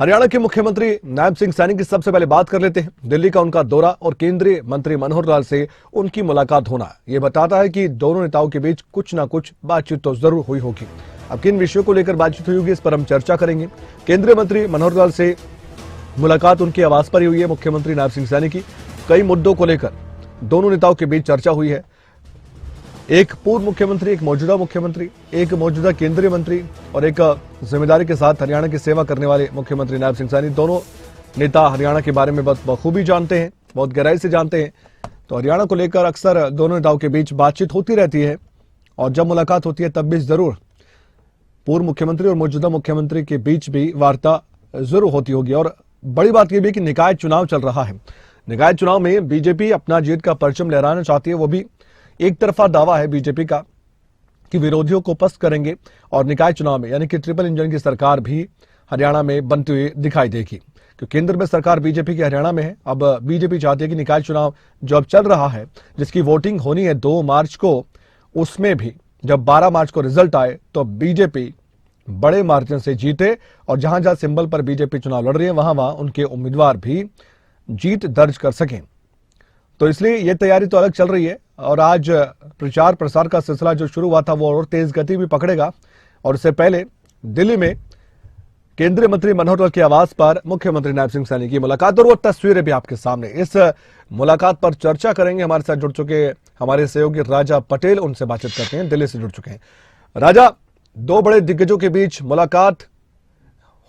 हरियाणा के मुख्यमंत्री नायब सिंह सैनी की सबसे पहले बात कर लेते हैं। दिल्ली का उनका दौरा और केंद्रीय मंत्री मनोहर लाल से उनकी मुलाकात होना ये बताता है कि दोनों नेताओं के बीच कुछ ना कुछ बातचीत तो जरूर हुई होगी। अब किन विषयों को लेकर बातचीत हुई होगी, इस पर हम चर्चा करेंगे। केंद्रीय मंत्री मनोहर लाल से मुलाकात उनके आवास पर ही हुई है मुख्यमंत्री नायब सिंह सैनी की। कई मुद्दों को लेकर दोनों नेताओं के बीच चर्चा हुई है। एक पूर्व मुख्यमंत्री, एक मौजूदा मुख्यमंत्री, एक मौजूदा केंद्रीय मंत्री और एक जिम्मेदारी के साथ हरियाणा की सेवा करने वाले मुख्यमंत्री नायब सिंह सैनी, दोनों नेता हरियाणा के बारे में बखूबी जानते हैं, बहुत गहराई से जानते हैं। तो हरियाणा को लेकर अक्सर दोनों नेताओं के बीच बातचीत होती रहती है और जब मुलाकात होती है तब भी जरूर पूर्व मुख्यमंत्री और मौजूदा मुख्यमंत्री के बीच भी वार्ता जरूर होती होगी। और बड़ी बात यह भी कि निकाय चुनाव चल रहा है। निकाय चुनाव में बीजेपी अपना जीत का परचम लहराना चाहती है। वो भी एक तरफा दावा है बीजेपी का कि विरोधियों को पस्त करेंगे और निकाय चुनाव में यानी कि ट्रिपल इंजन की सरकार भी हरियाणा में बनती हुई दिखाई देगी, क्योंकि केंद्र में सरकार बीजेपी की हरियाणा में है। अब बीजेपी चाहती है कि निकाय चुनाव जो अब चल रहा है, जिसकी वोटिंग होनी है 2 मार्च को, उसमें भी जब 12 मार्च को रिजल्ट आए तो बीजेपी बड़े मार्जिन से जीते और जहां जहां सिंबल पर बीजेपी चुनाव लड़ रही है वहां वहां उनके उम्मीदवार भी जीत दर्ज कर सकें। तो इसलिए यह तैयारी तो अलग चल रही है और आज प्रचार प्रसार का सिलसिला जो शुरू हुआ था वो और तेज गति भी पकड़ेगा। और इससे पहले दिल्ली में केंद्रीय मंत्री मनोहर लाल के आवास पर मुख्यमंत्री नायब सिंह सैनी की मुलाकात और वो तस्वीरें भी आपके सामने। इस मुलाकात पर चर्चा करेंगे। हमारे साथ जुड़ चुके हमारे सहयोगी राजा पटेल, उनसे बातचीत करते हैं, दिल्ली से जुड़ चुके हैं। राजा, 2 बड़े दिग्गजों के बीच मुलाकात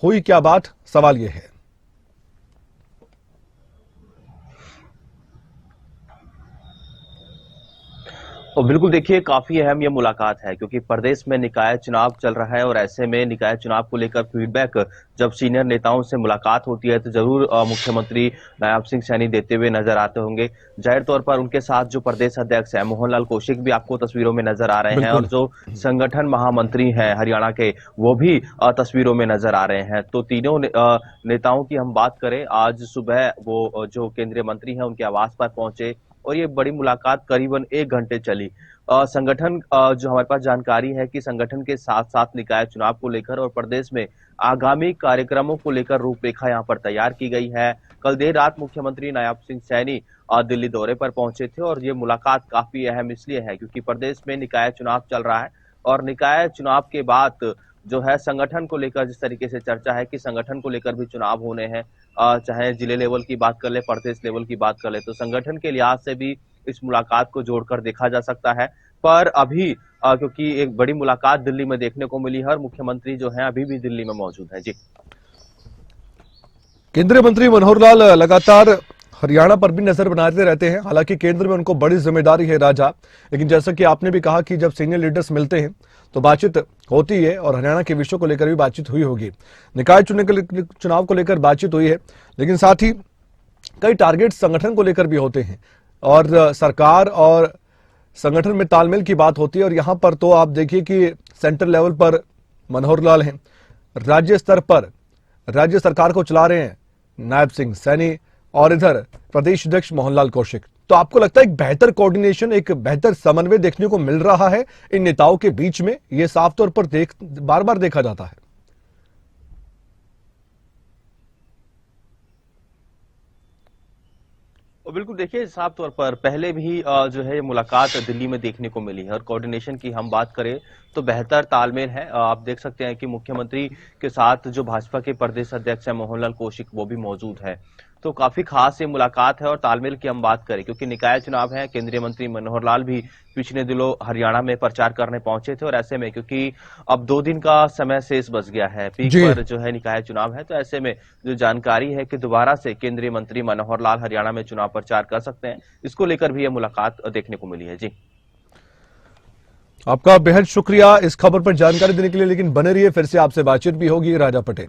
हुई, क्या बात? सवाल यह है। और बिल्कुल देखिए, काफी अहम ये मुलाकात है क्योंकि प्रदेश में निकाय चुनाव चल रहा है और ऐसे में निकाय चुनाव को लेकर फीडबैक जब सीनियर नेताओं से मुलाकात होती है तो जरूर मुख्यमंत्री नायब सिंह सैनी देते हुए नजर आते होंगे। जाहिर तौर पर उनके साथ जो प्रदेश अध्यक्ष है मोहन लाल कौशिक भी आपको तस्वीरों में नजर आ रहे हैं और जो संगठन महामंत्री हैं हरियाणा के वो भी तस्वीरों में नजर आ रहे हैं। तो तीनों नेताओं की हम बात करें, आज सुबह वो जो केंद्रीय मंत्री हैं उनके आवास पर पहुंचे और ये बड़ी मुलाकात करीबन 1 घंटे चली। संगठन जो हमारे पास जानकारी है कि संगठन के साथ साथ निकाय चुनाव को लेकर और प्रदेश में आगामी कार्यक्रमों को लेकर रूपरेखा यहां पर तैयार की गई है। कल देर रात मुख्यमंत्री नायब सिंह सैनी दिल्ली दौरे पर पहुंचे थे और ये मुलाकात काफी अहम इसलिए है क्योंकि प्रदेश में निकाय चुनाव चल रहा है और निकाय चुनाव के बाद जो है संगठन को लेकर जिस तरीके से चर्चा है कि संगठन को लेकर भी चुनाव होने हैं, चाहे जिले लेवल की बात कर ले, प्रदेश लेवल की बात कर ले, तो संगठन के लिहाज से भी इस मुलाकात को जोड़कर देखा जा सकता है। पर अभी क्योंकि एक बड़ी मुलाकात दिल्ली में देखने को मिली है और मुख्यमंत्री जो है अभी भी दिल्ली में मौजूद है। जी, केंद्रीय मंत्री मनोहर लाल लगातार हरियाणा पर भी नजर बनाते रहते हैं। हालांकि केंद्र में उनको बड़ी जिम्मेदारी है राजा, लेकिन जैसा कि आपने भी कहा कि जब सीनियर लीडर्स मिलते हैं तो बातचीत होती है और हरियाणा के विषयों को लेकर भी बातचीत हुई होगी। निकाय चुनाव को लेकर बातचीत हुई है, लेकिन साथ ही कई टारगेट संगठन को लेकर भी होते हैं और सरकार और संगठन में तालमेल की बात होती है। और यहां पर तो आप देखिए कि सेंट्रल लेवल पर मनोहर लाल हैं, राज्य स्तर पर राज्य सरकार को चला रहे हैं नायब सिंह सैनी और इधर प्रदेश अध्यक्ष मोहन लाल कौशिक। तो आपको लगता है एक बेहतर कोऑर्डिनेशन, एक बेहतर समन्वय देखने को मिल रहा है इन नेताओं के बीच में? यह साफ तौर पर बार बार देखा जाता है। और बिल्कुल देखिए, साफ तौर पर पहले भी जो है मुलाकात दिल्ली में देखने को मिली है और कोऑर्डिनेशन की हम बात करें तो बेहतर तालमेल है। आप देख सकते हैं कि मुख्यमंत्री के साथ जो भाजपा के प्रदेश अध्यक्ष है मोहन लाल कौशिक वो भी मौजूद है। तो काफी खास ये मुलाकात है और तालमेल की हम बात करें क्योंकि निकाय चुनाव है, केंद्रीय मंत्री मनोहर लाल भी पिछले दिनों हरियाणा में प्रचार करने पहुंचे थे और ऐसे में क्योंकि अब 2 दिन का समय शेष बच गया है, पीक पर जो है निकाय चुनाव है, तो ऐसे में जो जानकारी है कि दोबारा से केंद्रीय मंत्री मनोहर लाल हरियाणा में चुनाव प्रचार कर सकते हैं, इसको लेकर भी यह मुलाकात देखने को मिली है। जी, आपका बेहद शुक्रिया इस खबर पर जानकारी देने के लिए, लेकिन बने रहिए, फिर से आपसे बातचीत भी होगी। राजा पटेल।